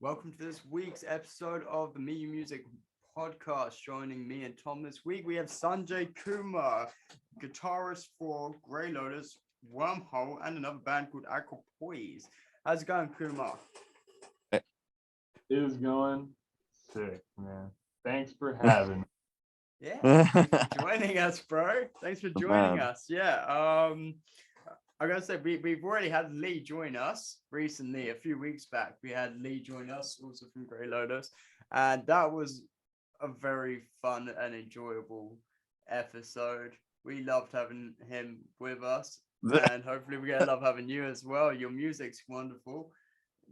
Welcome to this week's episode of the MEyou Music podcast. Joining me and Tom this week, we have Sanjay Kumar, guitarist for Greylotus Wormhole and another band called Poise. How's it going, Kumar? It is going sick, man. Thanks for having me. Yeah, thanks for joining us, bro. Thanks for joining us. Yeah, I gotta say, we've already had Lee join us recently. A few weeks back, we had Lee join us, also from Greylotus, and that was a very fun and enjoyable episode. We loved having him with us, and hopefully we're gonna love having you as well. Your music's wonderful.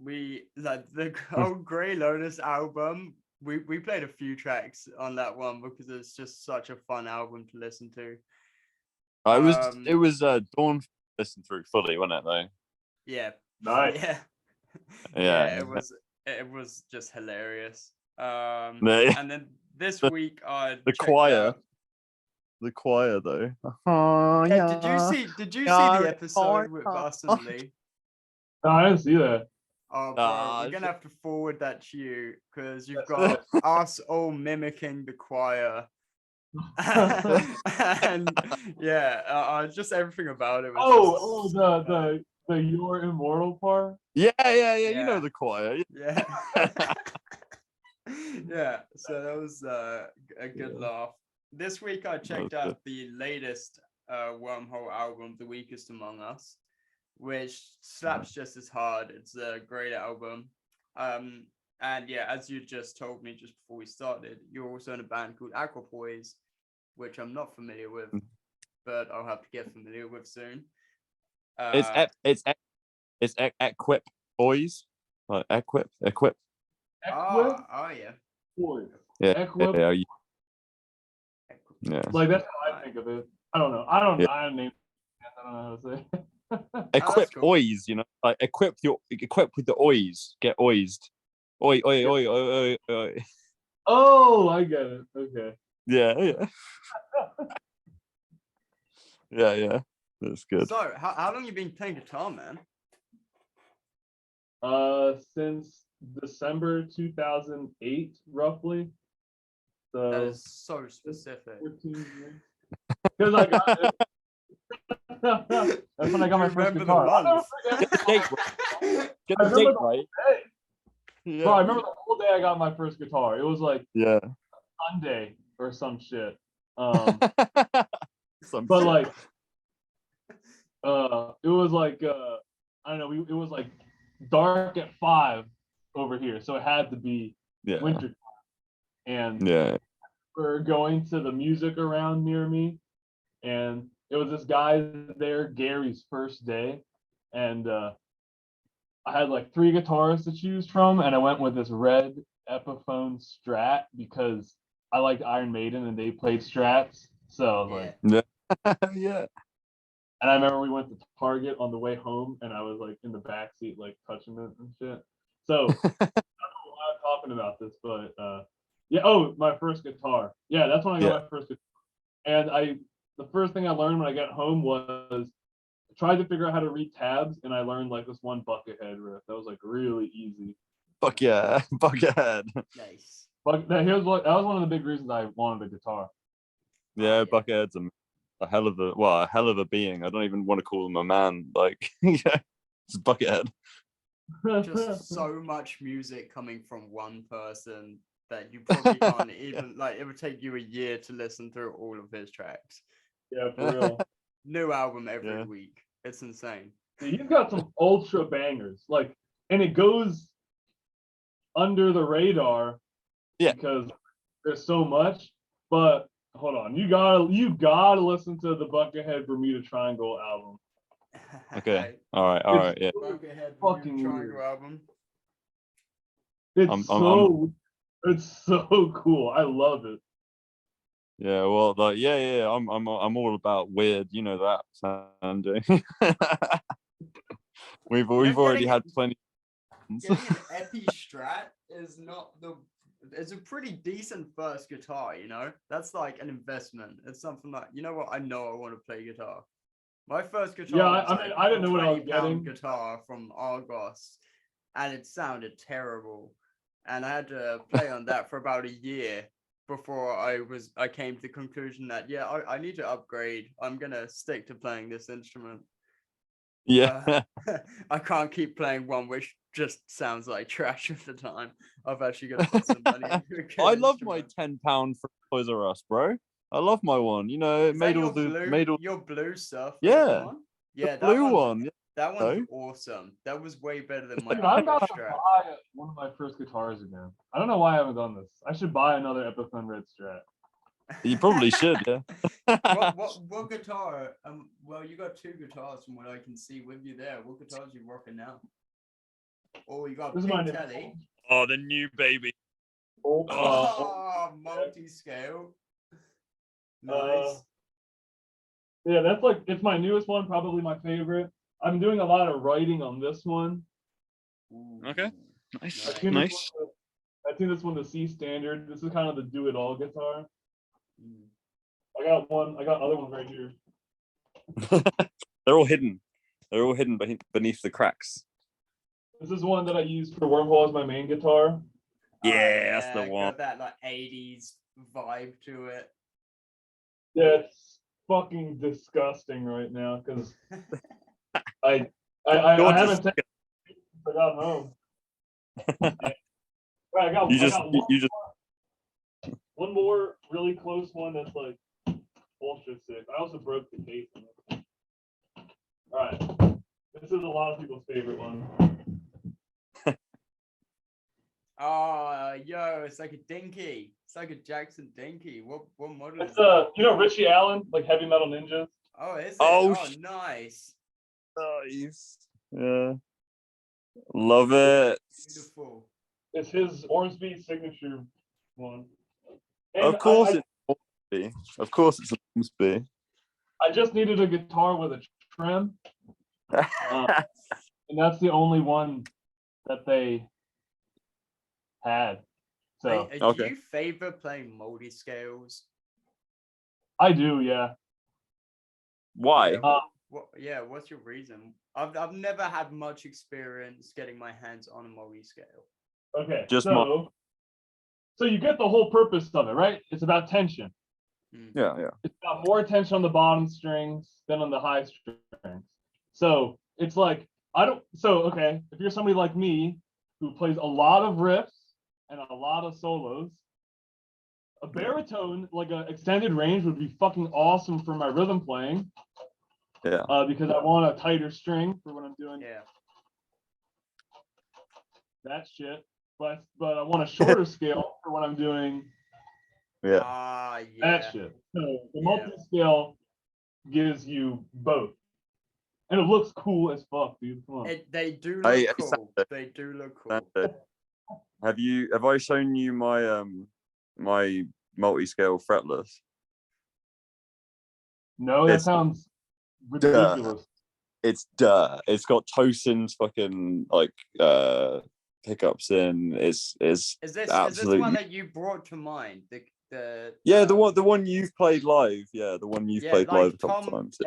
We like the old Greylotus album. We played a few tracks on that one because it's just such a fun album to listen to. It was Dawn listen through fully, wasn't it though? Yeah. Nice. Yeah. It was just hilarious. And then this week the choir. The choir though. Did you see the episode with us and Lee? No, I didn't see that. Oh, bro, we're gonna have to forward that to you because you've got us all mimicking the choir. And yeah, just everything about it was the "You're Immortal" part. Yeah. You know the choir. Yeah. Yeah, so that was a good laugh. This week I checked out the latest Wormhole album, The Weakest Among Us, which slaps just as hard. It's a great album. And yeah, as you just told me just before we started, you're also in a band called Poise, which I'm not familiar with, but I'll have to get familiar with soon. It's Equip Boys, like Equip. Equip? Oh yeah. Boys. Yeah. Equip. Yeah. Like that's how I think of it. I don't know. I don't know how to say. Equip oys, you know, like equip with the oys. Get oised. Oi. Oh, I get it. Okay. Yeah. Yeah. That's good. So, how long you been playing guitar, man? Since December 2008, roughly. So that is so specific. 14 years. Because I got it. That's when I got my first guitar. Get the date right. Yeah. Bro, I remember the whole day I got my first guitar. It was like Sunday or some shit. But like, it was like I don't know. It was like dark at 5 over here, so it had to be winter time. And we're going to the music around near me, and it was this guy there, Gary's first day, and I had like 3 guitars to choose from, and I went with this red Epiphone Strat because I liked Iron Maiden and they played Strats. So I was like, yeah. And I remember we went to Target on the way home, and I was like in the back seat, like touching it and shit. So I don't know why I'm talking about this, but my first guitar. Yeah, that's when I got my first guitar. And the first thing I learned when I got home was tried to figure out how to read tabs, and I learned like this one Buckethead riff. That was like really easy. Fuck yeah, Buckethead. Nice. But that was one of the big reasons I wanted a guitar. Yeah, Buckethead's a hell of a being. I don't even want to call him a man. Like, it's Buckethead. Just so much music coming from one person that you probably can't even like. It would take you a year to listen through all of his tracks. Yeah, for real. New album every week. It's insane. He's got some ultra bangers, like, and it goes under the radar because there's so much. But hold on, you gotta listen to the Buckethead Bermuda Triangle album. Okay. All right. Yeah. Buckethead fucking Triangle album. It's so cool. I love it. Yeah, well, like, I'm all about weird, you know that, Sandy. we've already had plenty. Getting an Epi Strat is not the. It's a pretty decent first guitar, you know. That's like an investment. It's something like, you know what? I know I want to play guitar. My first guitar. I didn't know what I was getting. Guitar from Argos, and it sounded terrible. And I had to play on that for about a year before I came to the conclusion that I need to upgrade. I'm gonna stick to playing this instrument. Yeah. I can't keep playing one which just sounds like trash at the time. I've actually got to put some money into a good I love my instrument. £10 from Toys R Us, bro. I love my one. You know, it Is made that all the your blue stuff? yeah, One? the Yeah, blue one. that Yeah. one's awesome. That was way better than my Dude, I've other got to Strat. buy one of my first guitars again. I don't know why I haven't done this. I should buy another Epiphone Red Strat. You probably should, yeah. What guitar? Well, you got two guitars from what I can see with you there. What guitars you rocking now? Oh, you got Pink Telly. Oh, the new baby. Oh, multi-scale. Nice. Yeah, that's like, it's my newest one, probably my favorite. I'm doing a lot of writing on this one. Ooh, Okay. Nice. I tuned this one to C standard. This is kind of the do-it-all guitar. I got other ones right here. They're all hidden. They're all hidden beneath the cracks. This is one that I use for Wormhole as my main guitar. Yeah, that's the one. Got that like 80s vibe to it. Yeah, it's fucking disgusting right now because I haven't taken it since I got home. I got one more really close one that's like ultra sick. I also broke the case in it. All right, this is a lot of people's favorite one. Oh, yo, it's like a dinky. It's like a Jackson dinky. What model is It's it? you know Richie Allen, like Heavy Metal Ninjas. Oh, is it? Oh, nice. Nice. Yeah. Love it. Beautiful. It's his Ormsby signature one. And of course it's Ormsby. Of course it's Ormsby. I just needed a guitar with a trim. And that's the only one that they had. So do you favor playing multi-scales? I do, yeah. Why? What's your reason? I've never had much experience getting my hands on a multi-scale. Okay, so you get the whole purpose of it, right? It's about tension. Yeah. It's got more tension on the bottom strings than on the high strings. So it's like, if you're somebody like me who plays a lot of riffs and a lot of solos, a baritone, like an extended range, would be fucking awesome for my rhythm playing. Yeah. Because I want a tighter string for when I'm doing that shit. But I want a shorter scale for when I'm doing that shit. So the multi-scale gives you both. And it looks cool as fuck, dude. Come on. They do look cool. They do look cool. Have I shown you my my multi-scale fretless? No, that sounds ridiculous. It's got Tosin's fucking like pickups in. Is this one that you brought to mind? The one you've played live. Yeah, the one you've played live a couple times.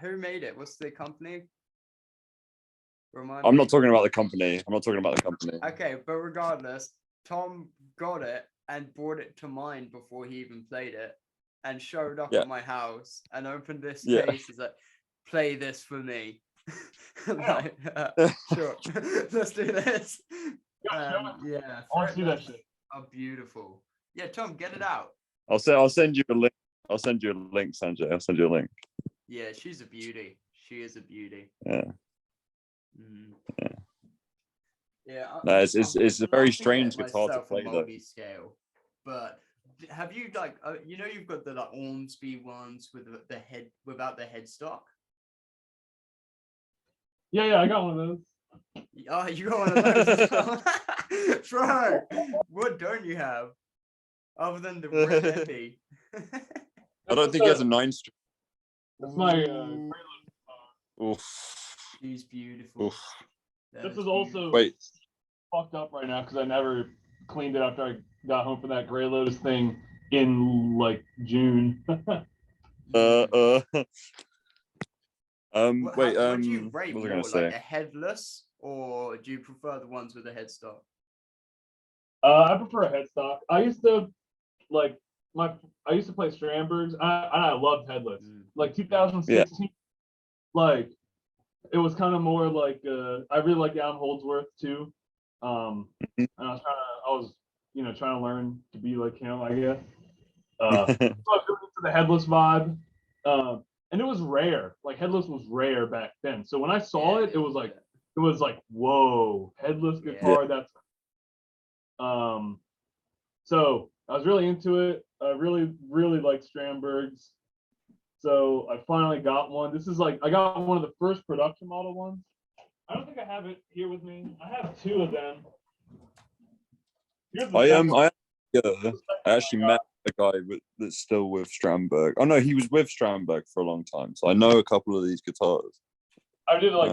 Who made it? What's the company? I'm not talking about the company. Okay, but regardless, Tom got it and brought it to mine before he even played it, and showed up at my house and opened this case. He's like, "Play this for me." Like, sure, let's do this. I want to see that shit. Oh, beautiful. Yeah, Tom, get it out. I'll send you a link. I'll send you a link, Sanjay. I'll send you a link. Yeah, she's a beauty. She is a beauty. Yeah. Yeah. No, it's a very strange guitar to play though. Scale, but have you you've got the Ormsby ones with the head without the headstock? Yeah, I got one of those. Oh, you got one of those, bro. What don't you have other than the red epi? I don't think he has a 9-string. That's my She's beautiful. This is also fucked up right now because I never cleaned it after I got home from that Greylotus thing in like June. What do you rate what was I more, gonna say? like a headless or do you prefer the ones with a headstock? I prefer a headstock. I used to play Strandbergs, and I loved headless. Like 2016, like it was kind of more like I really like Alan Holdsworth too. And I was trying to learn to be like him, I guess. So I was really into the headless vibe. And it was rare. Like headless was rare back then. So when I saw it, it was like, whoa, headless guitar. That's so I was really into it. I really, really liked Strandbergs. So I finally got one. This is like I got one of the first production model ones. I don't think I have it here with me. I have two of them. I actually met a guy that's still with Strandberg. Oh no, he was with Strandberg for a long time, so I know a couple of these guitars. I did like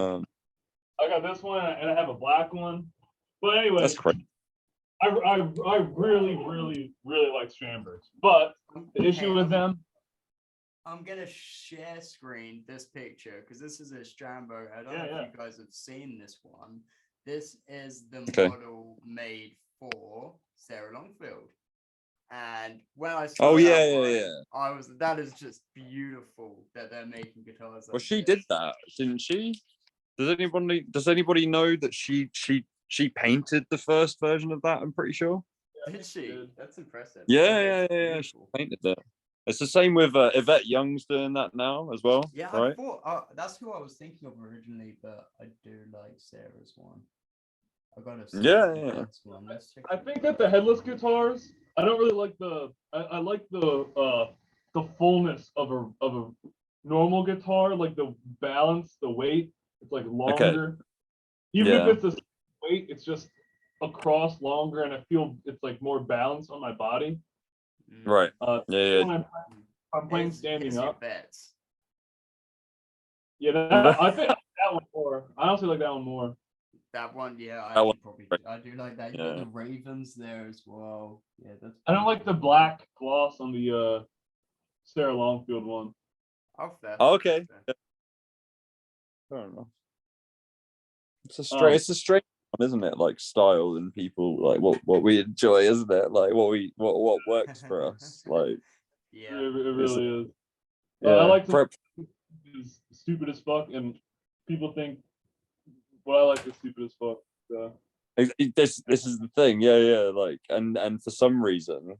I got this one and I have a black one. But anyway, that's crazy. I really, really, really like Strandbergs. But the issue with them, I'm gonna share screen this picture because this is a Strandberg. I don't know if you guys have seen this one. This is the model made for Sarah Longfield. And when I saw I was that is just beautiful that they're making guitars. Well, she did that, didn't she? Does anybody know that she painted the first version of that? I'm pretty sure. Did she? That's impressive. Yeah. She painted it. It's the same with Yvette Young's doing that now as well. Yeah, right? I thought that's who I was thinking of originally, but I do like Sarah's one. I gotta say, one. I think that the headless guitars, I don't really like I like the fullness of a normal guitar, like the balance, the weight. It's like longer. Okay. Even if it's the same weight, it's just across longer, and I feel it's like more balanced on my body. Right. When I'm playing standing up. Yeah, I think that one more. I honestly like that one more. That one, I do like that. You got the Ravens there as well. Yeah, that's. I don't like the black gloss on the Sarah Longfield one. Fair. Okay. Fair enough. It's a strange one, isn't it? Like style and people, like what we enjoy, isn't it? Like what works for us. Like it really is. I like to is stupid as fuck, and people think what I like is stupid as fuck. So. This is the thing, like and for some reason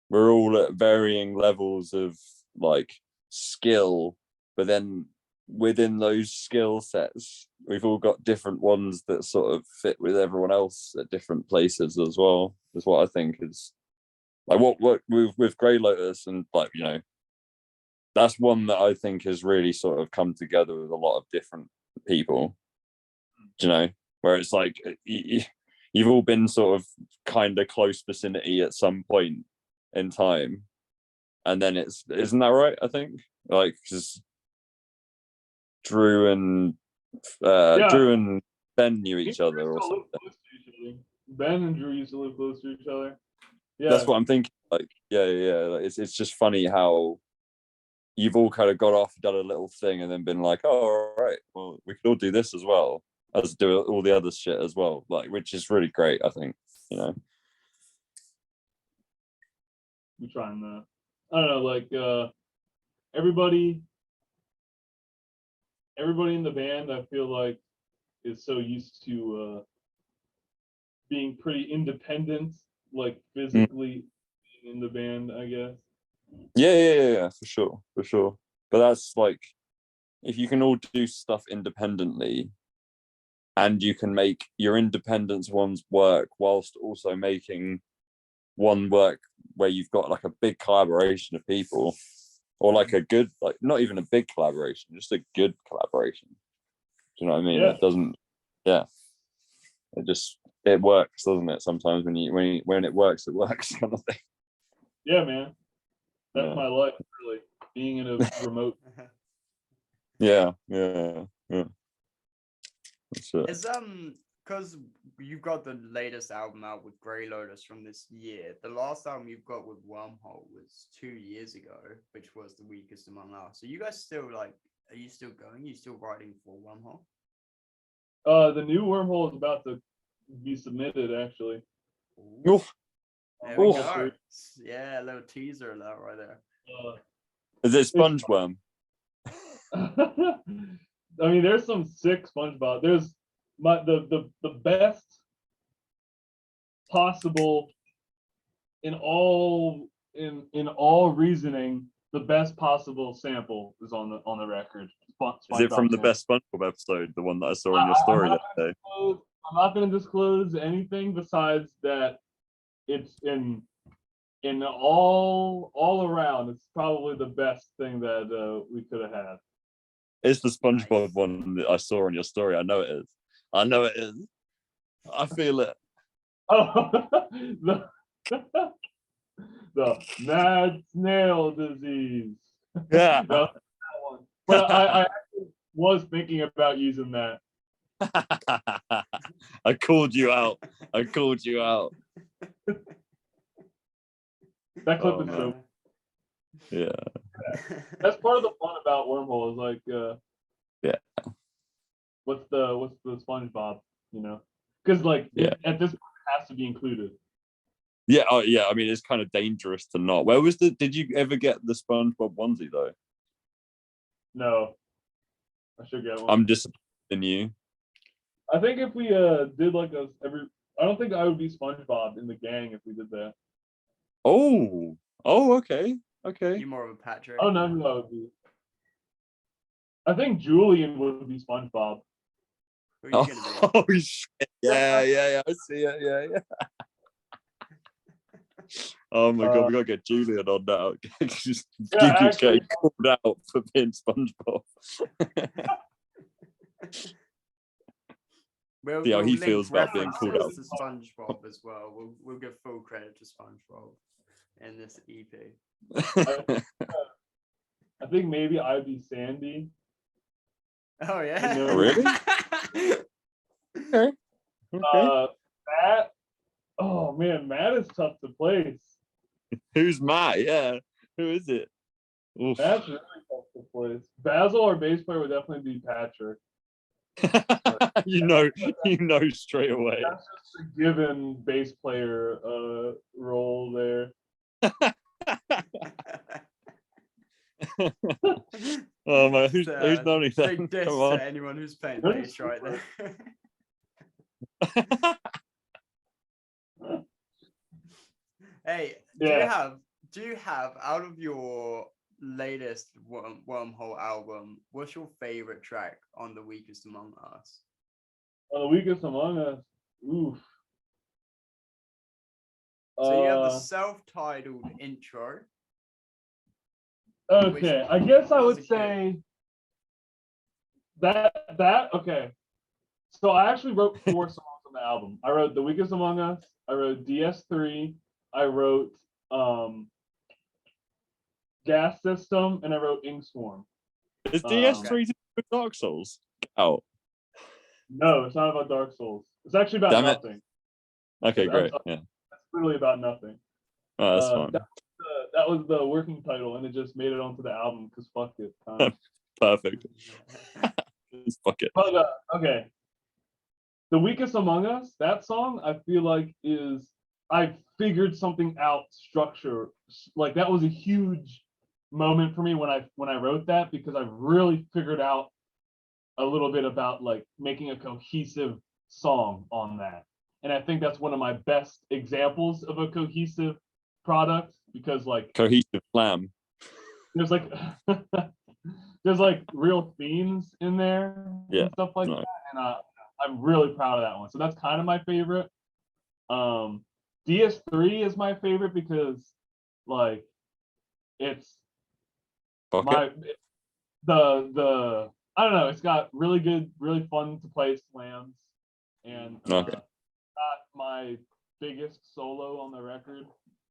we're all at varying levels of like skill, but then within those skill sets we've all got different ones that sort of fit with everyone else at different places as well, is what I think is like what with Greylotus, and like that's one that I think has really sort of come together with a lot of different people, where it's like you've all been sort of kind of close vicinity at some point in time, and then isn't that right? I think like because Drew and Ben knew each other or something. Ben and Drew used to live close to each other. Yeah, that's what I'm thinking. Like like, it's just funny how you've all kind of got off, done a little thing, and then been like, oh, all right, well, we could all do this as well as do all the other shit as well, like, which is really great, I think. We're trying that. I don't know, like everybody in the band, I feel like, is so used to being pretty independent, like physically in the band, I guess. Yeah, for sure. But that's like, if you can all do stuff independently, and you can make your independence ones work whilst also making one work where you've got like a big collaboration of people, or like a good, like not even a big collaboration, just a good collaboration. Do you know what I mean? It doesn't. Yeah. It works, doesn't it? Sometimes when it works, it works, kind of thing. Yeah, man. That's my life, really. Being in a remote. Yeah. Is because you've got the latest album out with Greylotus from this year. The last album you've got with Wormhole was 2 years ago, which was The Weakest Among Us. So you guys still are you still going? Are you still writing for Wormhole? The new Wormhole is about to be submitted, actually. Oof. There we go. Yeah, a little teaser of that right there. Is it SpongeBob? I mean, there's some sick SpongeBob. There's the best possible in all reasoning. The best possible sample is on the record. Is it from the best SpongeBob episode, the one that I saw in your story that day? I'm not going to disclose anything besides that it's in all around. It's probably the best thing that we could have had. It's the SpongeBob one that I saw on your story. I know it is. I feel it. Oh, the mad snail disease. Yeah. No, that one. But I actually was thinking about using that. I called you out. That clip is so. Yeah. That's part of the fun about Wormhole is like, yeah. What's the SpongeBob, you know? Because like at this point it has to be included. Yeah. Oh yeah. I mean, it's kind of dangerous to not. Where was did you ever get the SpongeBob onesie though? No, I should get one. I'm disappointed in you. I think if we did like I don't think I would be SpongeBob in the gang if we did that. Oh, okay. You more of a Patrick. Oh no, I would be. I think Julian would be SpongeBob. Who are you gonna be? Oh shit! Yeah. I see it. Yeah. Oh my god, we gotta get Julian on now. Just getting called out for being SpongeBob. See how he feels about being called out. To SpongeBob as well. We'll give full credit to SpongeBob in this EP. I think maybe I'd be Sandy. Oh yeah. No, really? Okay. Matt. Oh man, Matt is tough to place. Who's Matt? Yeah. Who is it? Oof. That's really tough to place. Basil, our bass player, would definitely be Patrick. you know straight away. That's just a given bass player role there. Oh man, who's not anything? Big diss to anyone who's playing bass right there. Hey, do you have out of your latest Wormhole album, what's your favorite track on The Weakest Among Us? On The Weakest Among Us, oof. So you have the self-titled intro. Okay, I guess I would say that okay. So I actually wrote 4 songs on the album. I wrote The Weakest Among Us, I wrote DS3, I wrote Gas System, and I wrote Inkswarm. Is DS3 Dark Souls? Oh. No, it's not about Dark Souls. It's actually about nothing. Okay, great. Yeah. It's literally about nothing. Oh, that's fine. That was the working title, and it just made it onto the album because fuck it. Perfect. Fuck it. But, okay. The Weakest Among Us, that song, I feel like I figured something out structure. Like that was a huge moment for me when I wrote that, because I really figured out a little bit about like making a cohesive song on that. And I think that's one of my best examples of a cohesive product, because like cohesive slam. There's like there's like real themes in there and stuff like that. And I'm really proud of that one. So that's kind of my favorite. DS3 is my favorite because like it's the I don't know, it's got really fun to play slams, and not my biggest solo on the record.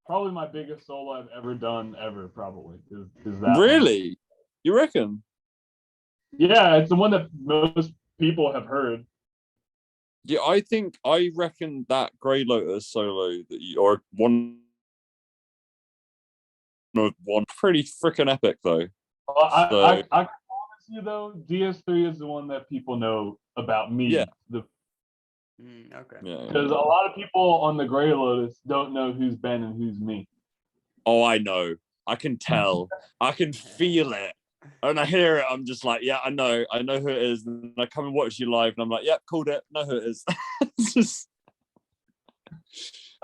Probably my biggest solo I've ever done probably is that. Really? One. You reckon? Yeah, it's the one that most people have heard. Yeah, I reckon that Greylotus solo that or one pretty freaking epic though. I promise you though, DS3 is the one that people know about me. Yeah. Okay. Because a lot of people on the Greylotus don't know who's Ben and who's me. Oh, I know. I can tell. I can feel it. And I hear it, I'm just like, yeah, I know who it is. And I come and watch you live, and I'm like, yep, called it, know who it is. It's just.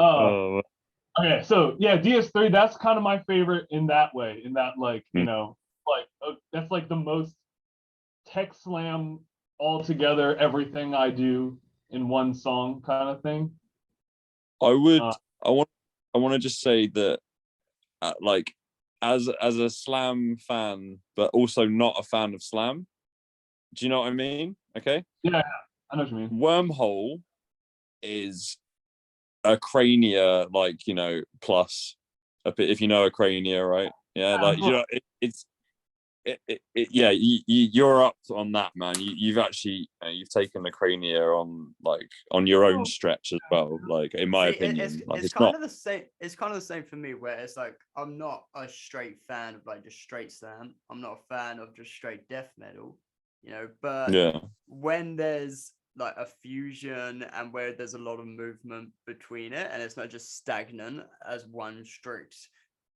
Okay, so yeah, DS3, that's kind of my favorite in that way. In that, like, you know, like that's like the most tech slam all together, everything I do in one song kind of thing. I want to just say that, like, as a Slam fan, but also not a fan of Slam. Do you know what I mean? Okay. Yeah, I know what you mean. Wormhole is a Crania, like, you know, plus a bit, if you know a Crania, right? Yeah, like, you know, yeah, you're up on that, man. You've actually you've taken the Crania on, like, on your own stretch as well. Like, in my opinion, it's kind of the same. It's kind of the same for me, where it's like I'm not a straight fan of like just straight Slam. I'm not a fan of just straight death metal, you know. But when there's like a fusion and where there's a lot of movement between it, and it's not just stagnant as one strict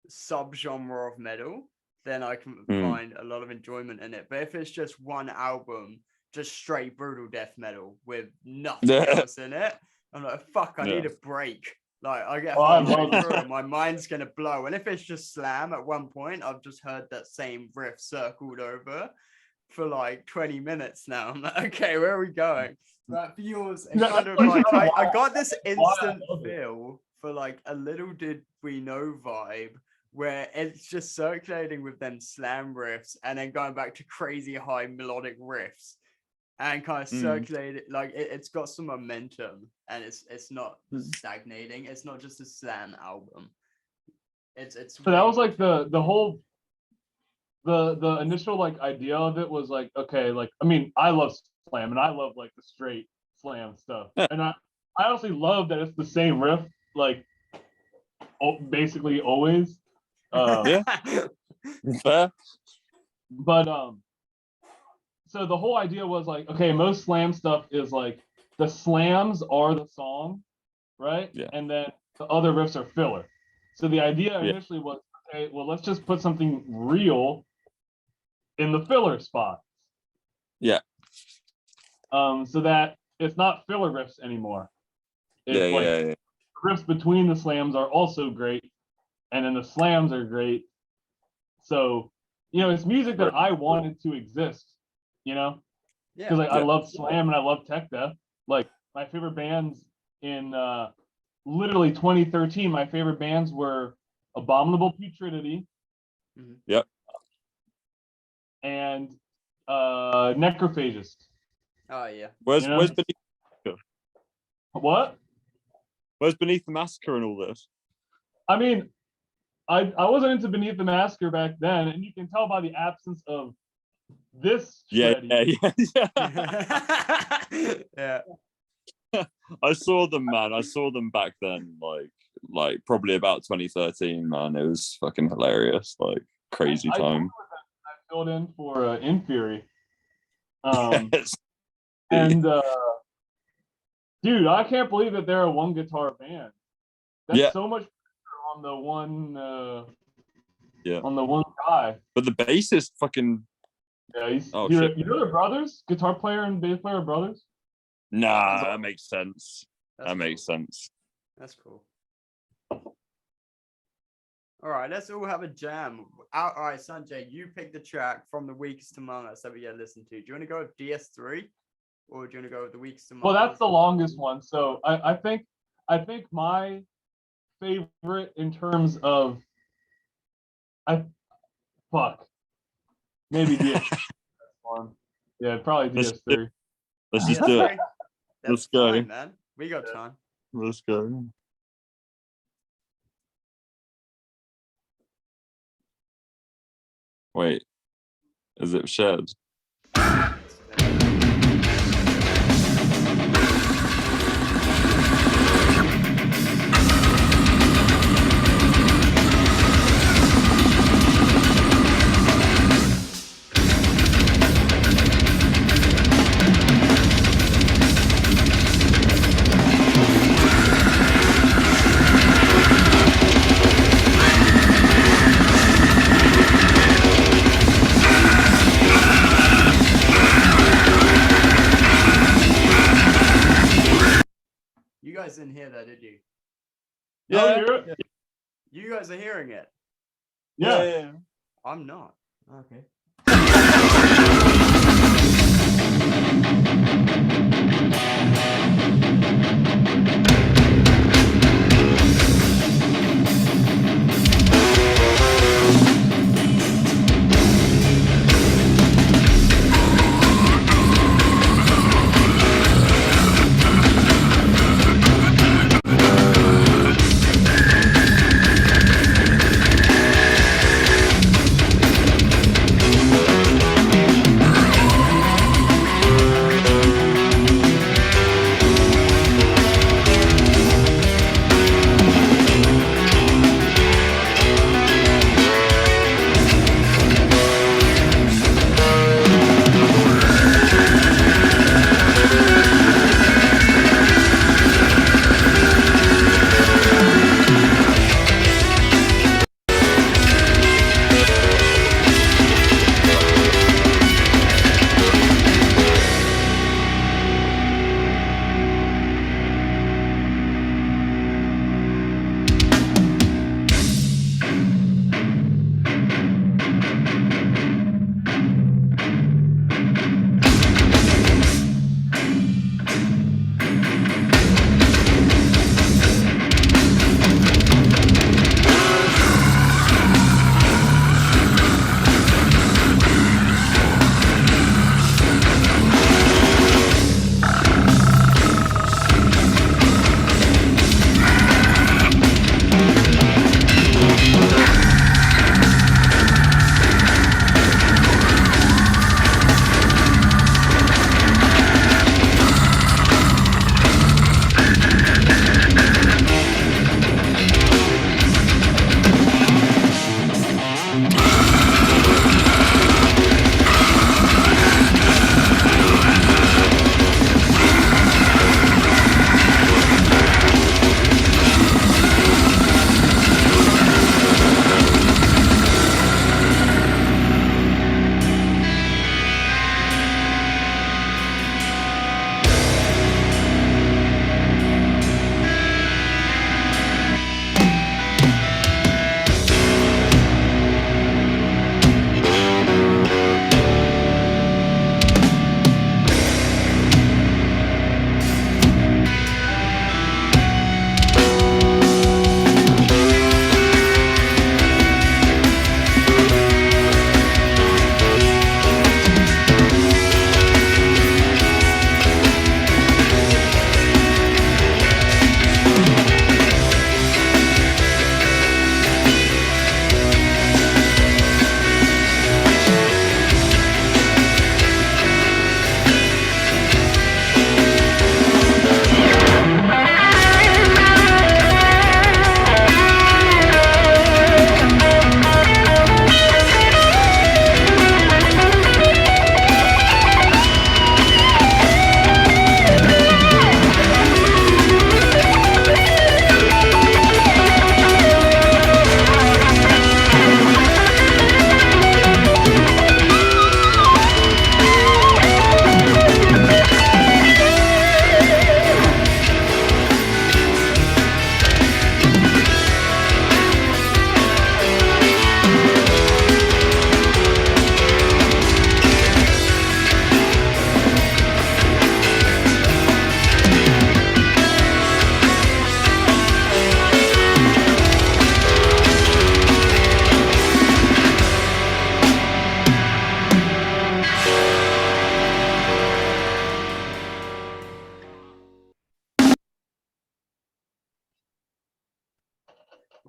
subgenre of metal, then I can find a lot of enjoyment in it. But if it's just one album, just straight brutal death metal with nothing else in it, I'm like, fuck, I need a break. Like, I get halfway through it, my mind's gonna blow. And if it's just Slam, at one point, I've just heard that same riff circled over for like 20 minutes now. I'm like, okay, where are we going? But for yours, it's kind of like, I got this instant feel for like a Little Did We Know vibe, where it's just circulating with them Slam riffs and then going back to crazy high melodic riffs and kind of circulating, like it's got some momentum, and it's not stagnating. It's not just a Slam album. It's so that was like the whole the initial like idea of it was like, okay, like, I mean, I love Slam and I love like the straight Slam stuff, and I honestly love that it's the same riff, like basically always. Fair. But so the whole idea was like, okay, most Slam stuff is like the slams are the song, right? Yeah. And then the other riffs are filler. So the idea initially was, okay, well, let's just put something real in the filler spots. Yeah. So that it's not filler riffs anymore. It's riffs between the slams are also great, and then the slams are great. So, you know, it's music that I wanted to exist, you know? Because like I love Slam and I love tech death. Like my favorite bands in literally 2013, my favorite bands were Abominable Putridity. Yep. And Necrophagist. Oh yeah. Where's Beneath the Massacre? What? Where's Beneath the Massacre and all this? I mean, I wasn't into Beneath the Massacre back then, and you can tell by the absence of this. Yeah. I saw them, man. I saw them back then, like probably about 2013, man. It was fucking hilarious, like crazy time. I filled in for Inferi. And dude, I can't believe that they're a one guitar band. That's so much on the one on the one guy. But the bassist fucking you know they're brothers? Guitar player and bass player are brothers? Nah, that makes sense. Makes sense. That's cool. All right, let's all have a jam. All right, Sanjay, you pick the track from the Weakest Among Us that we get to listen to. Do you want to go with DS3, or do you want to go with the Weakest Among Us? Well, that's the longest one. So I think my favorite in terms of maybe DS3. Yeah, probably DS3. Let's just do it. Let's go, fine, man. We got time. Let's go. Wait, is it shared? You guys didn't hear that, did you? Yeah. You guys are hearing it. Yeah. I'm not. Okay.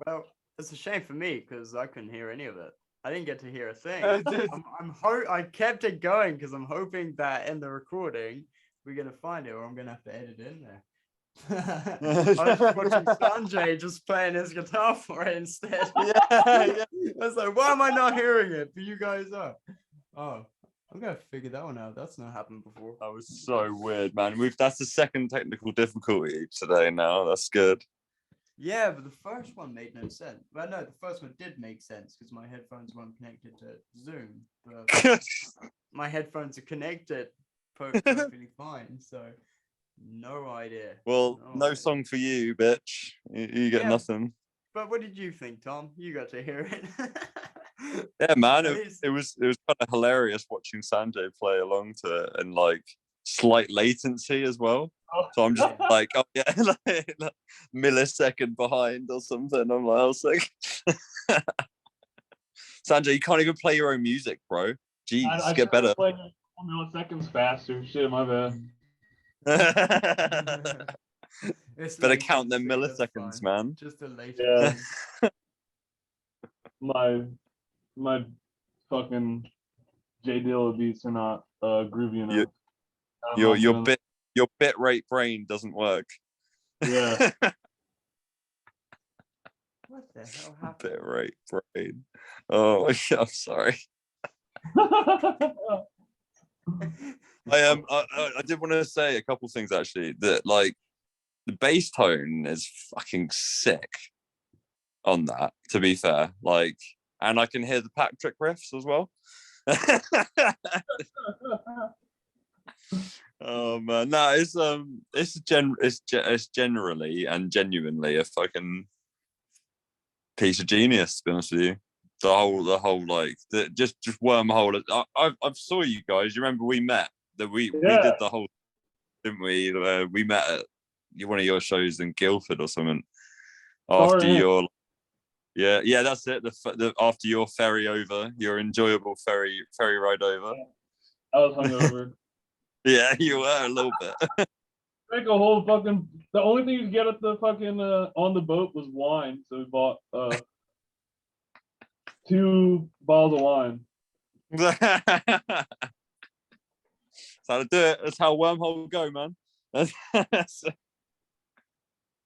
Well, it's a shame for me because I couldn't hear any of it. I didn't get to hear a thing. I kept it going because I'm hoping that in the recording we're gonna find it, or I'm gonna have to edit it in there. I was watching Sanjay just playing his guitar for it instead. I was like, why am I not hearing it? But you guys are. Oh, I'm gonna figure that one out. That's not happened before. That was so weird, man. That's the second technical difficulty today now. That's good. Yeah, but the first one made no sense. Well, no, the first one did make sense because my headphones weren't connected to Zoom. But my headphones are connected perfectly fine. So No idea. Well, no song for you, bitch. You get nothing. But what did you think, Tom? You got to hear it. Yeah, man. It was kind of hilarious watching Sanjay play along to it and like slight latency as well. So I'm just like, oh yeah, like millisecond behind or something. I'm like, I was like, Sanjay, you can't even play your own music, bro. Jeez, I get better. Play milliseconds faster. Shit, my bad. Better count them milliseconds, man. Just the latency. Yeah. my fucking J Dilla beats are not groovy enough. Your bit rate brain doesn't work. Yeah. What the hell happened? Bit rate brain. Oh, I'm sorry. I did want to say a couple things actually. That like the bass tone is fucking sick on that. To be fair, like, and I can hear the Patrick riffs as well. Oh man, no, it's generally and genuinely a fucking piece of genius. To be honest with you, the whole like just wormhole. I saw you guys. You remember we met? We did the whole, didn't we? We met at one of your shows in Guildford or something. After your that's it. The after your ferry over, your enjoyable ferry ride over. I was hungover. Yeah, you were a little bit. Like a whole fucking. The only thing you could get at the fucking on the boat was wine, so we bought 2 bottles of wine. That's how to do it. That's how Wormhole will go, man.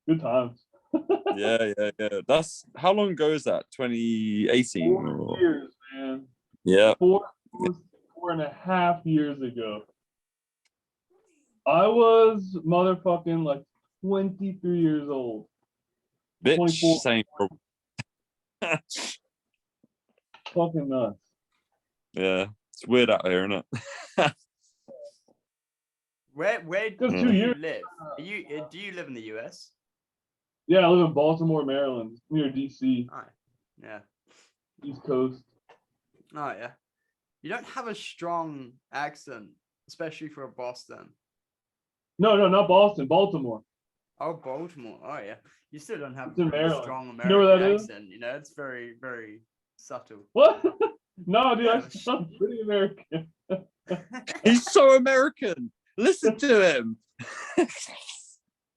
Good times. Yeah. That's how long ago is that? 2018. 4 years, man. Yeah. 4.5 years ago. I was motherfucking like 23 years old. Bitch, 24. same. Fucking nuts. Yeah, it's weird out here, isn't it? Where do you live? Do you live in the US? Yeah, I live in Baltimore, Maryland, near DC. Oh, yeah. East Coast. Oh yeah. You don't have a strong accent, especially for Boston. No, not Boston, Baltimore. Oh, Baltimore. Oh yeah. You still don't have a strong American you know where that accent. You know, it's very, very subtle. What? No, dude, I sound pretty American. He's so American. Listen to him.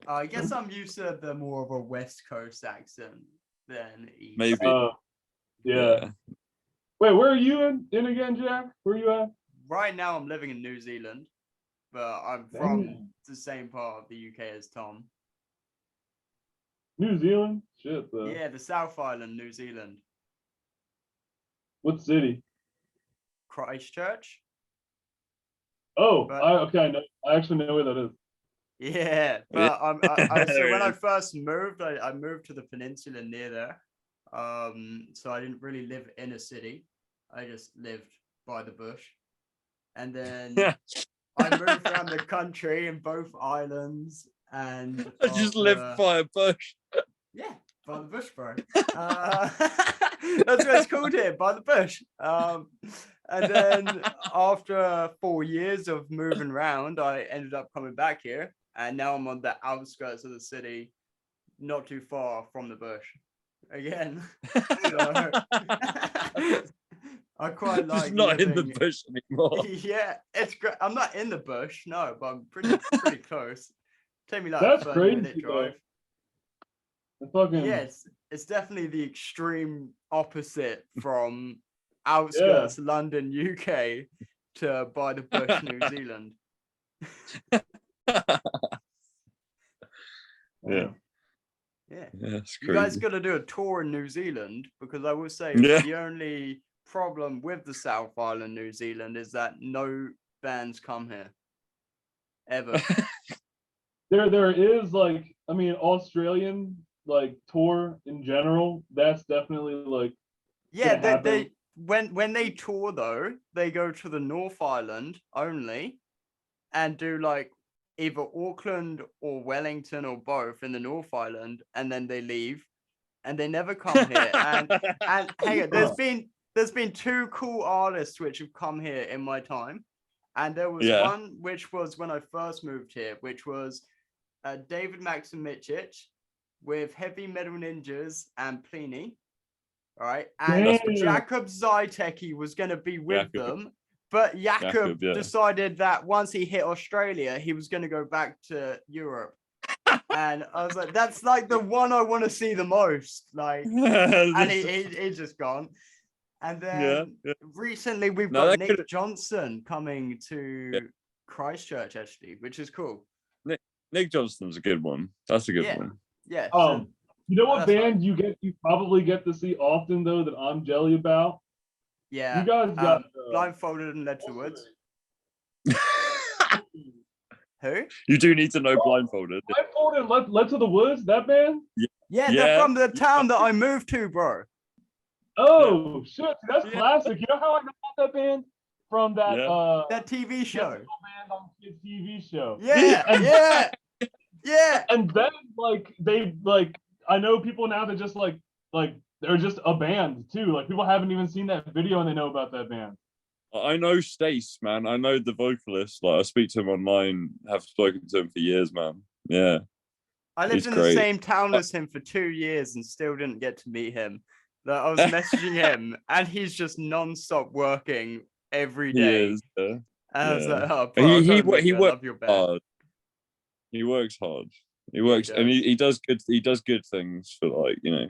I guess I'm used to the more of a West Coast accent than East. Maybe. Yeah. Wait, where are you in again, Jack? Where are you at? Right now, I'm living in New Zealand, but I'm from the same part of the UK as Tom. New Zealand? Shit, though. Yeah, the South Island, New Zealand. What city? Christchurch. Oh, I know. I actually know where that is. Yeah, but so when I first moved, I moved to the peninsula near there. So I didn't really live in a city. I just lived by the bush. And then I moved around the country in both islands, and I just lived by a bush. Yeah, by the bush, bro. That's what it's called here, by the bush. And then after 4 years of moving around, I ended up coming back here, and now I'm on the outskirts of the city, not too far from the bush. Again, so, I quite like. Just not living... in the bush anymore. Yeah, it's great. I'm not in the bush, no, but I'm pretty close. Take me like that's a 30-minute drive. Yeah, it's definitely the extreme opposite from outskirts London, UK, to by the bush, New Zealand. Yeah. Yeah. You guys got to do a tour in New Zealand, because I will say the only problem with the South Island, New Zealand, is that no bands come here ever. There is like, I mean, Australian like tour in general. That's definitely like. Yeah, they when they tour though, they go to the North Island only, and do like either Auckland or Wellington or both in the North Island, and then they leave, and they never come here. And hang on, there's been 2 cool artists which have come here in my time, and there was one which was when I first moved here, which was David Maximichich with Heavy Metal Ninjas and Pliny. All right, and Jakob Zyteki was going to be with them, but Jakob decided that once he hit Australia, he was going to go back to Europe. And I was like, that's like the one I want to see the most. Like, and he's just gone. And then recently we've got Nick Johnson coming to Christchurch, actually, which is cool. Nick Johnston's a good one. That's a good one. Yeah. You know what band you probably get to see often though that I'm jelly about? Yeah. You guys got Blindfolded and Led to the Woods. Who? You do need to know Blindfolded. Blindfolded and Led to the Woods, that band? Yeah, they're from the town that I moved to, bro. Oh shit, that's classic. You know how I know about that band? From that that TV show. Band on Kids TV show. Yeah. Yeah. And then they I know people now that just like they're just a band too. Like people haven't even seen that video and they know about that band. I know Stace, man. I know the vocalist. Like I speak to him online, have spoken to him for years, man. Yeah. I lived in the same town as him for 2 years and still didn't get to meet him. Like, I was messaging him and he's just non-stop working every day. And I was like, oh, bro, he works hard. He works hard. He works and he does good things for, like, you know,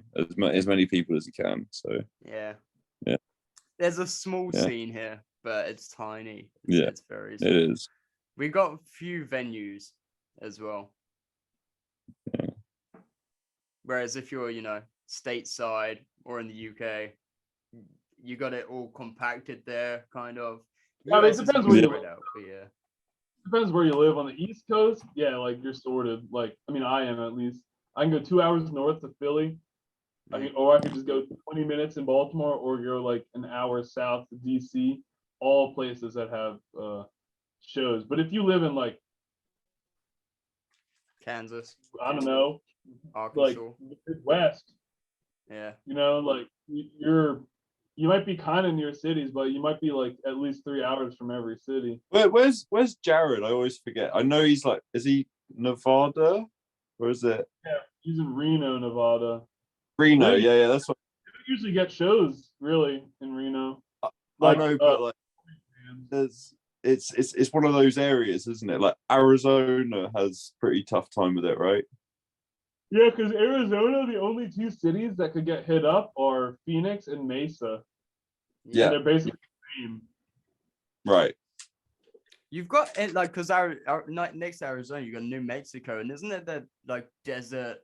as many people as he can. So yeah. There's a small scene here, but it's tiny. It's very small. It is. We got a few venues as well. Yeah. Whereas if you're, you know, stateside or in the UK, you got it all compacted there, kind of. I mean, it depends where you live. Depends where you live. On the East Coast, like you're sorted. Like, I mean, I am at least. I can go 2 hours north to Philly. Or I could just go 20 minutes in Baltimore, or go like an hour south to DC. All places that have shows. But if you live in like Kansas, I don't know, Arkansas, like Midwest, you know, like you might be kind of near cities, but you might be like at least 3 hours from every city. Where's Jared? I always forget. I know he's like, is he Nevada? Or is it? Yeah, he's in Reno, Nevada. Reno, yeah, that's what. We usually get shows really in Reno. I know, but like, it's one of those areas, isn't it? Like Arizona has pretty tough time with it, right? Yeah, because Arizona, the only 2 cities that could get hit up are Phoenix and Mesa. Yeah, and they're basically the same. Right. You've got it like, because our next to Arizona, you got New Mexico, and isn't it the like desert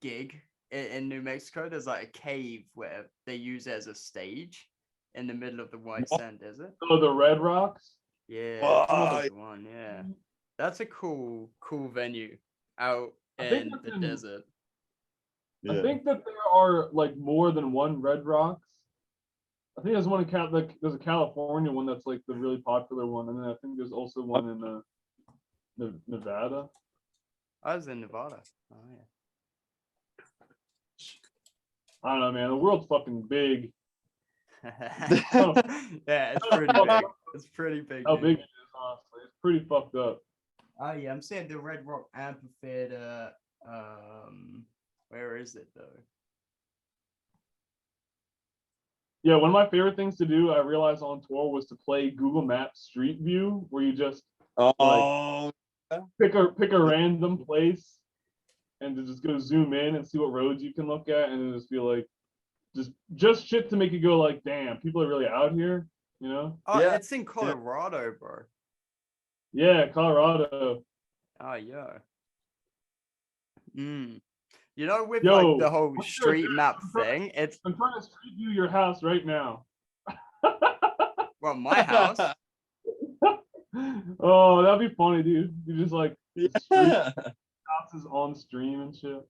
gig in New Mexico? There's like a cave where they use it as a stage in the middle of the white sand desert. Oh, the Red Rocks. Yeah, that's the one. Yeah, that's a cool venue out in the desert. I think that there are like more than one Red Rocks. I think there's one in there's a California one that's like the really popular one, and then I think there's also one in Nevada. I was in Nevada. Oh yeah. I don't know, man. The world's fucking big. Yeah, it's pretty big. It's pretty big. How big it is, honestly. It's pretty fucked up. Oh yeah, I'm saying the Red Rock Amphitheater. Where is it though? Yeah, one of my favorite things to do, I realized on tour, was to play Google Maps Street View, where you just pick a random place and to just go zoom in and see what roads you can look at, and just be like, just shit to make you go like, damn, people are really out here, you know? Oh, yeah. It's in Colorado, bro. Yeah, Colorado. Oh, yeah. You know, with like the whole street map thing, I'm trying to street view your house right now. Well, my house. Oh, that'd be funny, dude. You just like houses on stream and shit.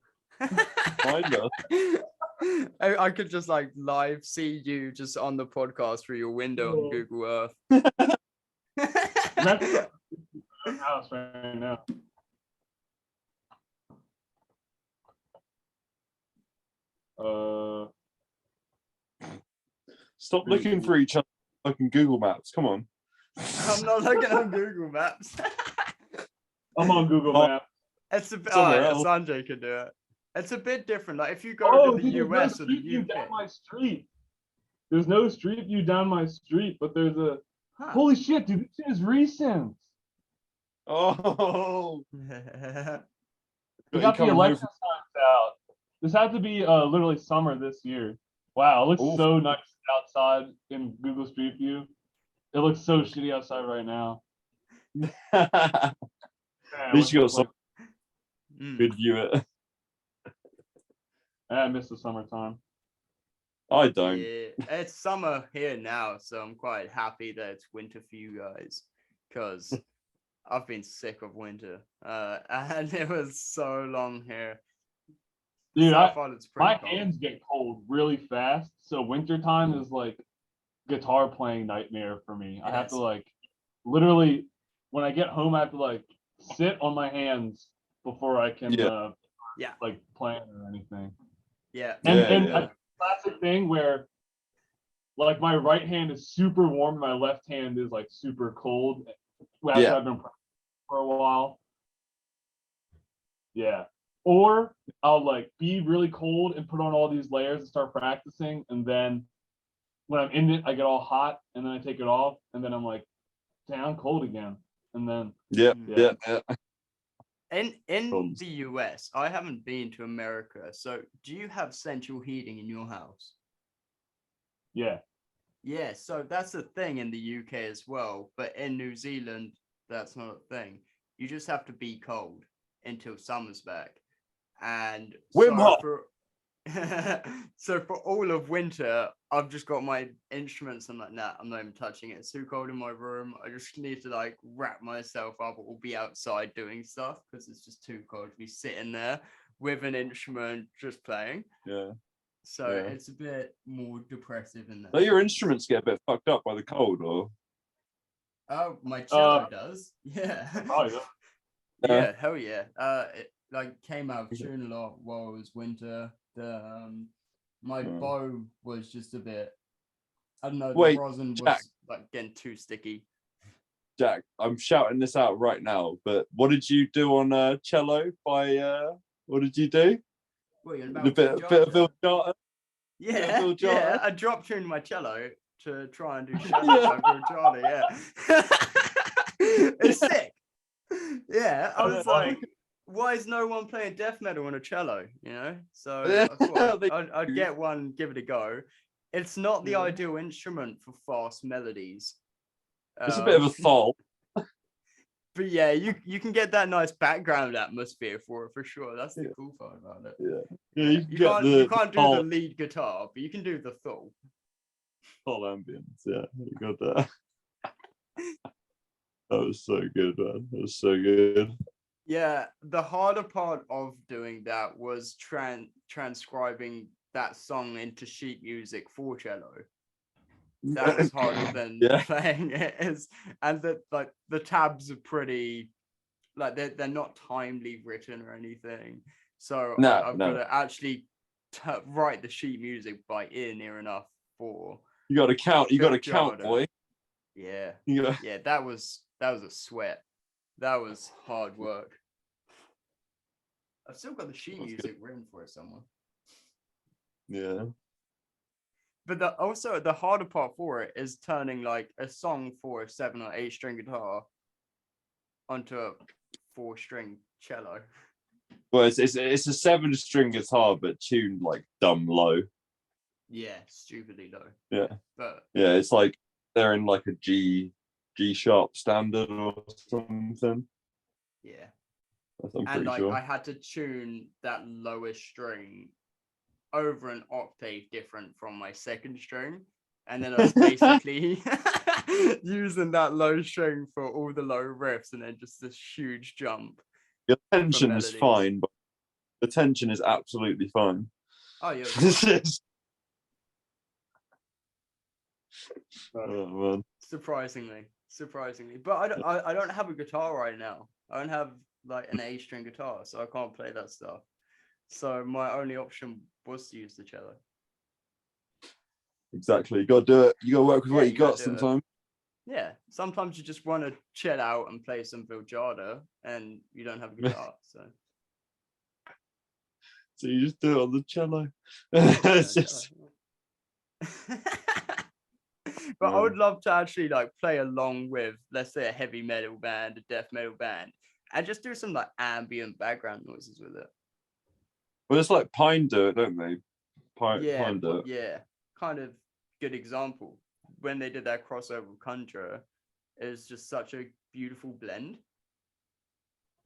I could just like live see you just on the podcast through your window on Google Earth. the house right now. Stop looking for each other fucking Google Maps. Come on. I'm not looking on Google Maps. I'm on Google Maps. It's a bit. Somewhere else. Sanjay could do it. It's a bit different. Like if you go to the US or the UK. Down my street. There's no street view down my street, but there's a. Huh. Holy shit, dude! This shit is recent. Oh. We got the election signs out. This had to be literally summer this year. Wow, it looks so nice outside in Google Street View. It looks so shitty outside right now. At least you got some good view it. I miss the summertime. I don't. Yeah, it's summer here now, so I'm quite happy that it's winter for you guys, because I've been sick of winter, and it was so long here. Dude, so my hands get cold really fast, so wintertime is like guitar playing nightmare for me. I have to like literally when I get home, I have to like sit on my hands before I can like plan or anything. Yeah. And a classic thing where like my right hand is super warm, my left hand is like super cold after I've been practicing for a while. Yeah. Or I'll like be really cold and put on all these layers and start practicing, and then when I'm in it, I get all hot, and then I take it off, and then I'm like, damn, I'm cold again. And then In the US, I haven't been to America, so do you have central heating in your house? Yeah. Yeah, so that's a thing in the UK as well, but in New Zealand, that's not a thing. You just have to be cold until summer's back. And so for all of winter, I've just got my instruments. I'm like, nah, I'm not even touching it. It's too cold in my room. I just need to like wrap myself up or be outside doing stuff because it's just too cold to be sitting there with an instrument just playing. Yeah. So it's a bit more depressive in that. So your instruments get a bit fucked up by the cold, or? Oh, my cello does. Yeah. Oh, yeah. Yeah, hell yeah. It like came out of tune a lot while it was winter. My bow was just a bit, I don't know, the rosin was like getting too sticky. Jack, I'm shouting this out right now, but what did you do on cello by what did you do? What, you're a bit of Bill Charter? Yeah, I drop tuned my cello to try and do Shadow by Bill Charter, yeah. It's sick. Yeah, I was like, why is no one playing death metal on a cello, you know? So I thought I'd get one, give it a go. It's not the ideal instrument for fast melodies. It's a bit of a thol. But yeah, you can get that nice background atmosphere for it for sure. That's the cool part about it. Yeah, you can't do the lead guitar, but you can do the thol. Thol ambience, yeah, you got that. That was so good, man. That was so good. Yeah, the harder part of doing that was transcribing that song into sheet music for cello. That was harder than playing it. And the tabs are pretty, like they're not timely written or anything. So I've got to actually write the sheet music by ear near enough for. You got to count. You got to count, boy. Yeah. Yeah. That was a sweat. That was hard work. I've still got the sheet music written for it somewhere. Yeah. But also the harder part for it is turning like a song for a 7 or 8 string guitar onto a 4-string cello. Well, it's a 7-string guitar, but tuned like dumb low. Yeah, stupidly low. Yeah. But yeah, it's like they're in like a G sharp standard or something. Yeah. I'm and like sure. I had to tune that lowest string over an octave different from my 2nd string, and then I was basically using that low string for all the low riffs, and then just this huge jump. Your tension is fine, but the tension is absolutely fine. Oh yeah. Oh man. Surprisingly. surprisingly. But I don't have a guitar right now. I don't have like an A string guitar, so I can't play that stuff. So my only option was to use the cello. Exactly. You got to do it. You got to work with what you got sometimes. Yeah. Sometimes you just want to chill out and play some Viljada and you don't have a guitar. So you just do it on the cello. It's just... But I would love to actually like play along with, let's say, a heavy metal band, a death metal band, and just do some like ambient background noises with it. Well, it's like Pine do it, don't they? Pine do it. Yeah, kind of good example. When they did that crossover with Contra, it was just such a beautiful blend.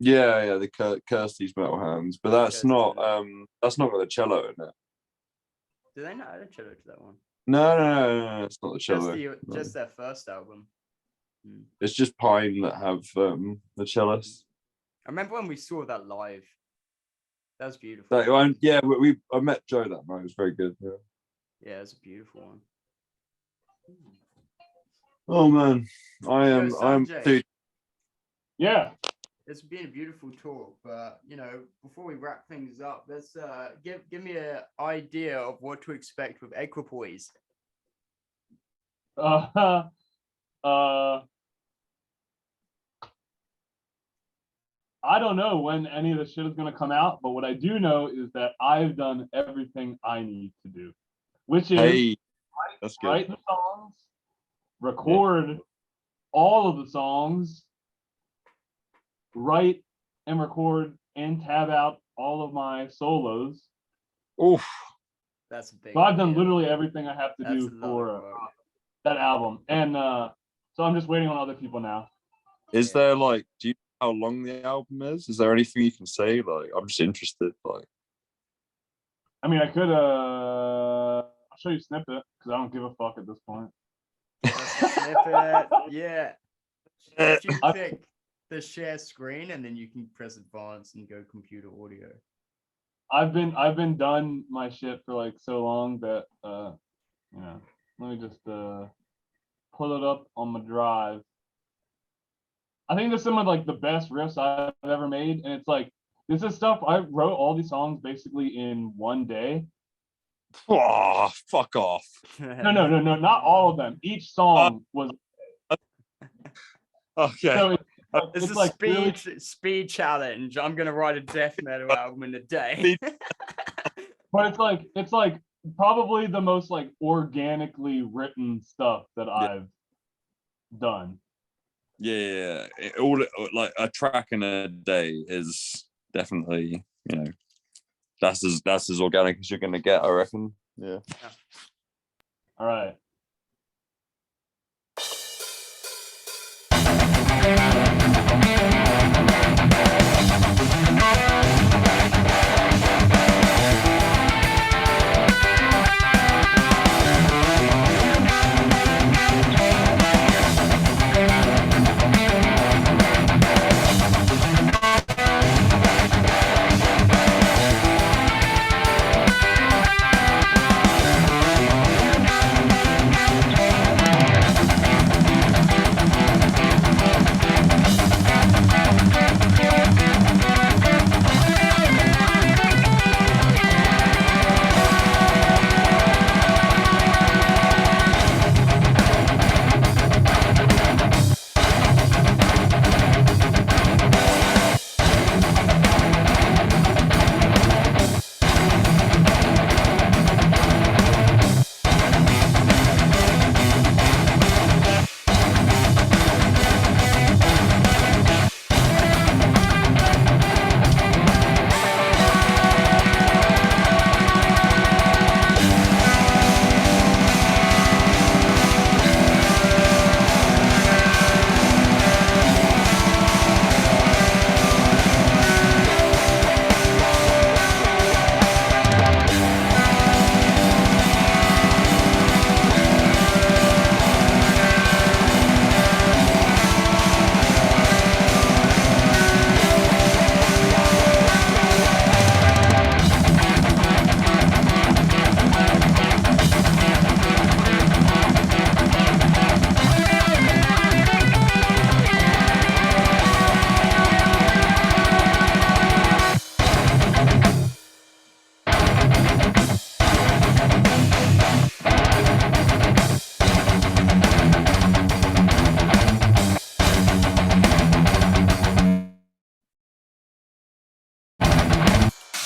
Yeah, the Kirsty's Metal Hands, but that's not got the cello in it. Do they not add a cello to that one? No, it's not the cello. Just their first album. It's just Pine that have the cellist. I remember when we saw that live. That was beautiful. I met Joe that night. It was very good. Yeah, it was a beautiful one. Oh man, I'm dude. Yeah. It's been a beautiful talk, but before we wrap things up, let's give me an idea of what to expect with Equipoise. I don't know when any of the shit is gonna come out, but what I do know is that I've done everything I need to do, which is write the songs, record all of the songs, write and record and tab out all of my solos. Oof. That's a big. So I've done literally everything I have to do for that album. And so I'm just waiting on other people now. Is there do you know how long the album is? Is there anything you can say? I'm just interested. I mean, I could I'll show you a snippet because I don't give a fuck at this point. Snippet, yeah. If you click the share screen and then you can press advance and go computer audio. I've been done my shit for so long that let me just pull it up on my drive. I think this is some of the best riffs I've ever made, and it's this is stuff I wrote all these songs basically in one day. Oh, fuck off. No, not all of them. Each song was okay. So this is a speed challenge. I'm gonna write a death metal album in a day. But it's probably the most organically written stuff that I've done. Yeah, all a track in a day is definitely that's as organic as you're gonna get, I reckon. Yeah. All right.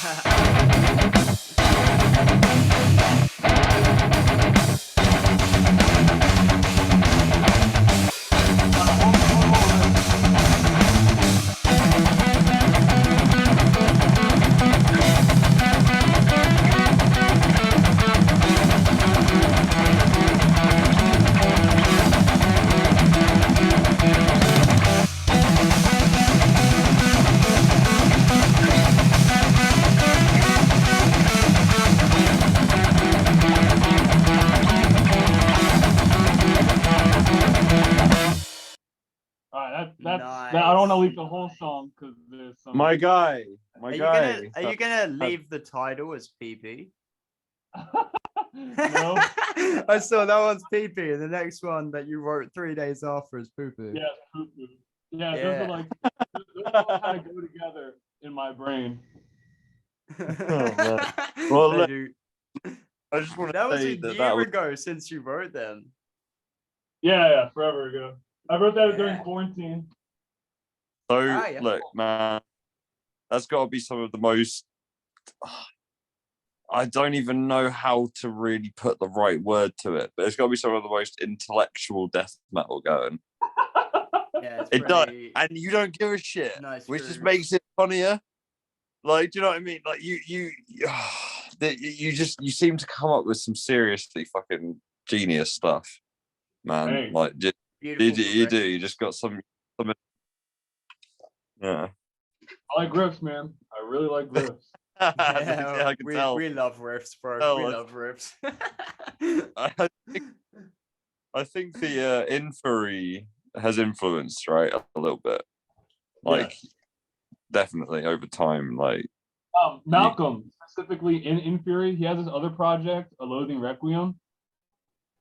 Nice. I don't want to leave the whole song because there's some. My guy. Are you gonna leave the title as PP? No. I saw that one's PP, and the next one that you wrote 3 days after is poo poo. Yeah, poo poo. Yeah, those are like those all kind of go together in my brain. Well, I just want to say that was a year ago since you wrote them. Yeah, forever ago. I wrote that during quarantine. So look, man, that's got to be some of the most. I don't even know how to really put the right word to it, but it's got to be some of the most intellectual death metal going. Yeah, it does, and you don't give a shit, which just makes it funnier. Like, do you know what I mean? Like, you seem to come up with some seriously fucking genius stuff, man. Thanks. Like, you do. You just got some. Yeah. I like riffs, man. I really like riffs. Yeah, I can tell. We love riffs, bro. We love riffs. I think the Infury has influenced, right, a little bit. Like, definitely over time. Like, Malcolm, specifically in Infury, he has this other project, A Loathing Requiem.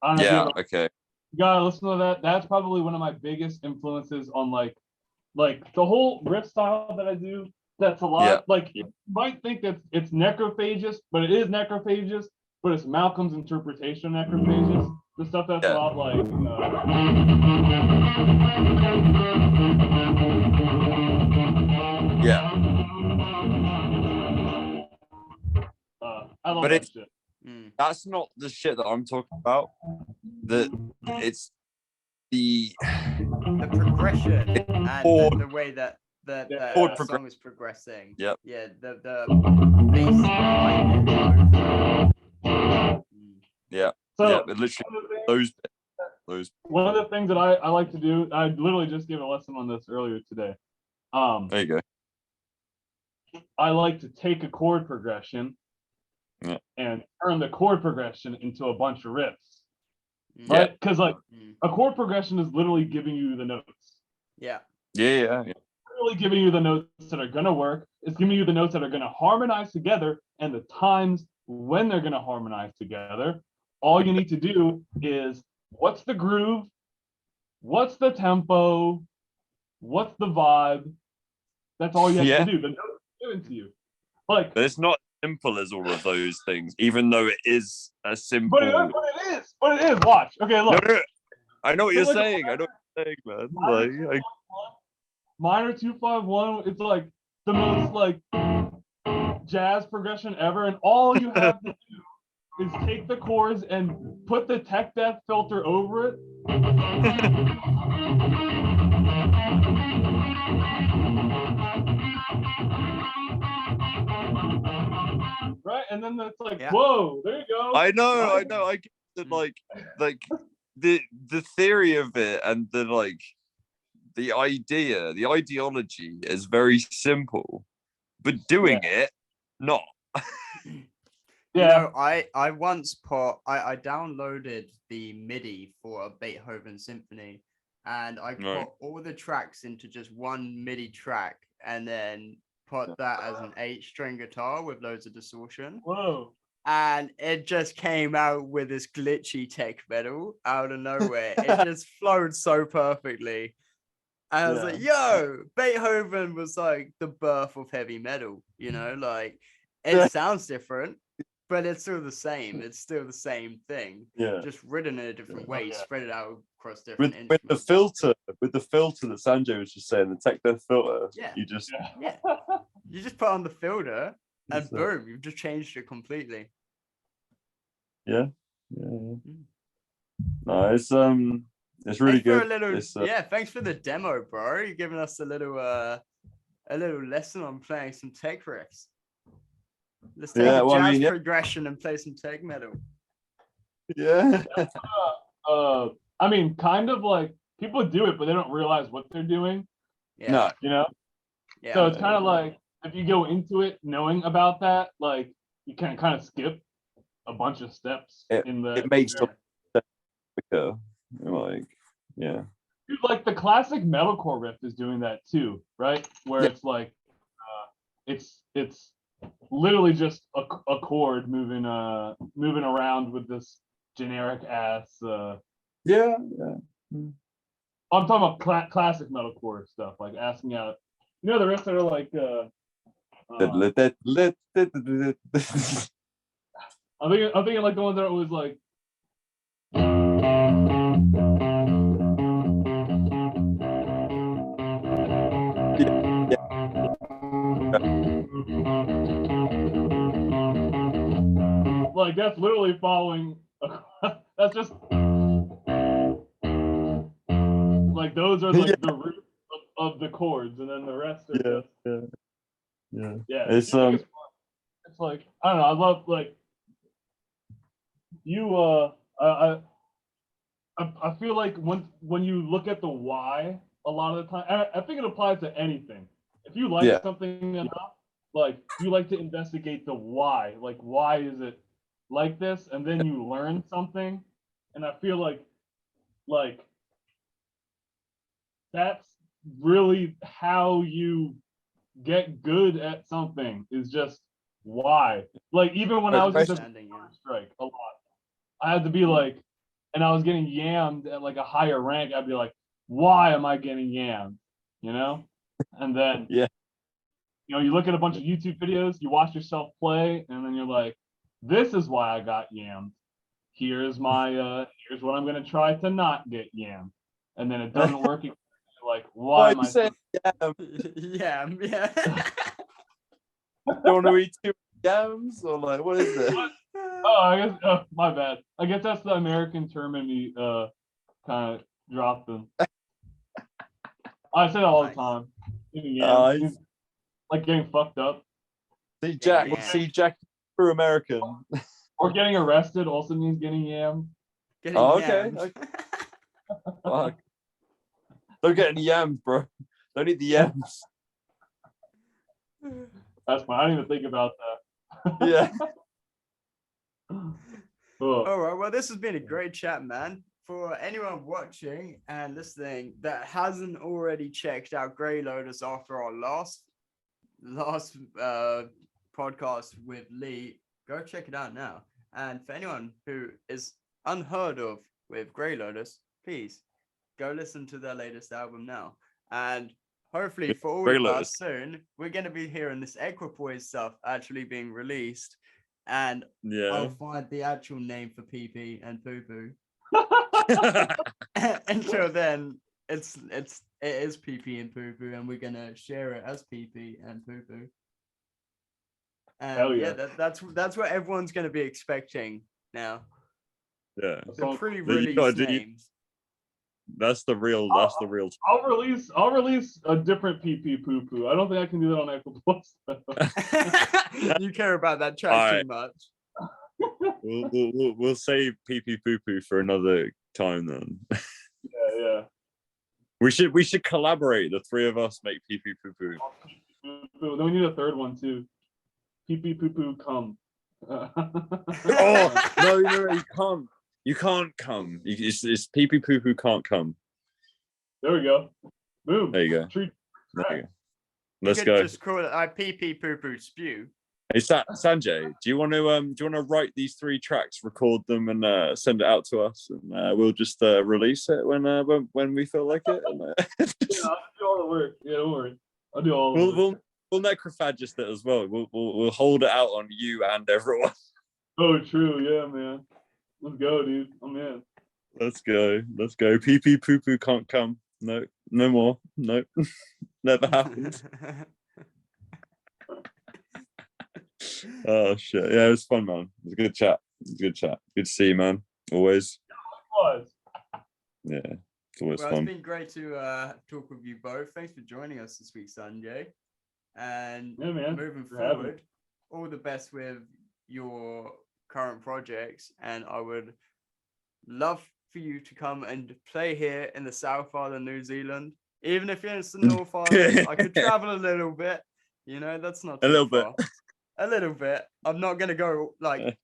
I don't know okay. You gotta listen to that. That's probably one of my biggest influences on like the whole riff style that I do. That's a lot. Like, you might think that it's necrophagist, but it is necrophagist, but it's Malcolm's interpretation of necrophagist. The stuff that's a lot like I love that shit. That's not the shit that I'm talking about. It's the progression and the way that the song is progressing. Yep. Yeah, the bass behind it. Yeah. So yeah, literally those. One of the things that I like to do, I literally just gave a lesson on this earlier today. There you go. I like to take a chord progression and turn the chord progression into a bunch of riffs. Right? Because like a chord progression is literally giving you the notes. Yeah. Really giving you the notes that are gonna work. It's giving you the notes that are gonna harmonize together and the times when they're gonna harmonize together. All you need to do is what's the groove, what's the tempo, what's the vibe. That's all you have to do. The notes are given to you. Like, but it's not simple as all of those things, even though it is a simple. But it is. Watch. Okay, look. No. I know what you're saying. I know what you're saying, man. Like, minor 251. It's like the most like jazz progression ever, and all you have to do is take the chords and put the tech death filter over it. Right, and then it's like, whoa, there you go. I know. I get that, like the theory of it and the idea, the ideology is very simple, but doing it, not. You know, I once I downloaded the MIDI for a Beethoven symphony, and I put all the tracks into just one MIDI track, and then put that as an 8-string guitar with loads of distortion. Whoa. And it just came out with this glitchy tech metal out of nowhere. It just flowed so perfectly. And I was like, yo, Beethoven was like the birth of heavy metal, you know, like it sounds different, but it's still the same. It's still the same thing. Yeah. Just written in a different way, spread it out across different with the filter that Sanjay was just saying, the tech death filter. Yeah. You just you just put on the filter, And boom, you've just changed it completely. Yeah. No, it's really good. Thanks for the demo, bro. You're giving us a little lesson on playing some tech riffs. Let's take a jazz progression and play some tech metal. Yeah. I mean, kind of like people do it, but they don't realize what they're doing. Yeah. No. You know? Yeah. So it's kind of like if you go into it knowing about that, like you can kind of skip a bunch of steps in the. It makes sense. Like, yeah. Dude, like the classic metalcore riff is doing that too, right? Where it's like, it's literally just a chord moving around with this generic ass. Yeah. I'm talking about classic metalcore stuff, like asking out. You know the riffs that are like. I'm thinking like the ones that are always like. Like that's literally following. That's just like those are like the root of the chords, and then the rest are just. Yeah. It's like I don't know. I love like you. I feel like when you look at the why, a lot of the time, I think it applies to anything. If you like something enough, like you like to investigate the why. Like why is it like this, and then you learn something, and I feel like that's really how you get good at something, is just why. Like even when I was in strike a lot, I had to be like, and I was getting yammed at like a higher rank, I'd be like, why am I getting yammed? You know? And then you know, you look at a bunch of YouTube videos, you watch yourself play, and then you're like, this is why I got yammed. Here's my here's what I'm gonna try to not get yammed. And then it doesn't work. You're like, why am I saying yam? Yeah. You want to eat two yams, or like what is it? Oh, I guess my bad. I guess that's the American term in me kind of dropped them. I say that all the time. Like getting fucked up. See Jack through American. Or getting arrested also means getting yammed. Okay. Fuck. Don't get any yams, bro. Don't eat the yams. That's fine. I didn't even think about that. Yeah. All right. Well, this has been a great chat, man. For anyone watching and listening that hasn't already checked out Greylotus after our last podcast with Lee, go check it out now. And for anyone who is unheard of with Greylotus, please go listen to their latest album now. And hopefully for all of us soon, we're going to be hearing this Equipoise stuff actually being released. And I'll find the actual name for PP and Poo Poo. Until then, it is PP and Poo Poo, and we're gonna share it as PP and Poo Poo. And that's what everyone's gonna be expecting now. Yeah, the pre-release names. That's the real. I'll release a different PP Poo Poo. I don't think I can do that on Equipoise. You care about that track too much. We'll save PP Poo Poo for another time then. Yeah. We should collaborate. The three of us make PP Poo Poo. Then we need a third one too. PP Poo Poo come. Oh no, you can't. You can't come. It's PP Poo Poo can't come. There we go. Boom. There you go. There you go. Let's go. Just call it PP Poo Poo spew. Hey Sanjay, do you want to write these 3 tracks, record them, and send it out to us, and we'll just release it when we feel like it. And, I'll do all the work. Yeah, don't worry. I'll do all the work. We'll necrophagist it as well. We'll hold it out on you and everyone. Oh, true. Yeah, man. Let's go, dude. I'm in. Let's go. PP Poo Poo can't come. No more. No, never happened. Oh shit! Yeah, it was fun, man. It was a good chat. Good to see you, man. Always. Yeah, it's always fun. It's been great to talk with you both. Thanks for joining us this week, Sanjay. And moving forward, all the best with your current projects. And I would love for you to come and play here in the South Island, New Zealand. Even if you're in the North Island, I could travel a little bit. That's not too far. A little bit. I'm not gonna go like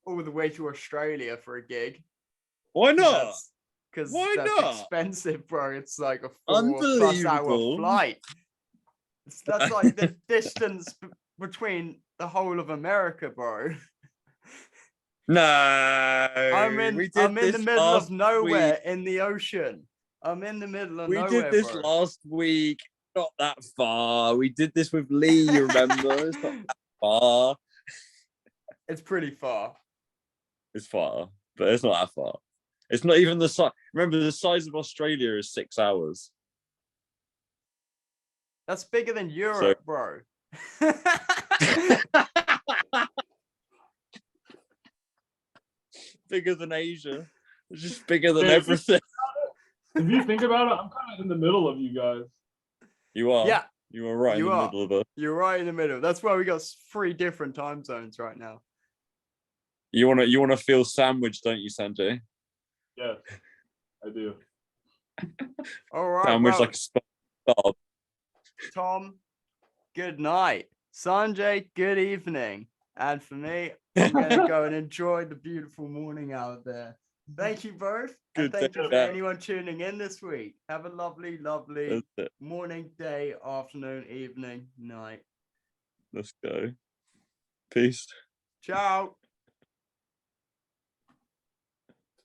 all the way to Australia for a gig. Why not? Because that's expensive, bro. It's like a 4+ hour flight. That's like the distance between the whole of America, bro. No, I'm in the middle of nowhere in the ocean. I'm in the middle of nowhere. We did this last week. Not that far. We did this with Lee. You remember? It's not that far. It's pretty far. It's far, but it's not that far. It's not even the size. Remember, the size of Australia is 6 hours. That's bigger than Europe, bro. Bigger than Asia. It's just bigger than everything. If you think about it, I'm kind of in the middle of you guys. You are. Yeah. You are right in the middle of us. You're right in the middle. That's why we got 3 different time zones right now. You wanna feel sandwiched, don't you, Sanjay? Yes, I do. All right. Sandwiched like a star. Tom, good night. Sanjay, good evening. And for me, I'm going to go and enjoy the beautiful morning out there. Thank you both. And thank you for anyone tuning in this week. Have a lovely, lovely morning, day, afternoon, evening, night. Let's go. Peace. Ciao.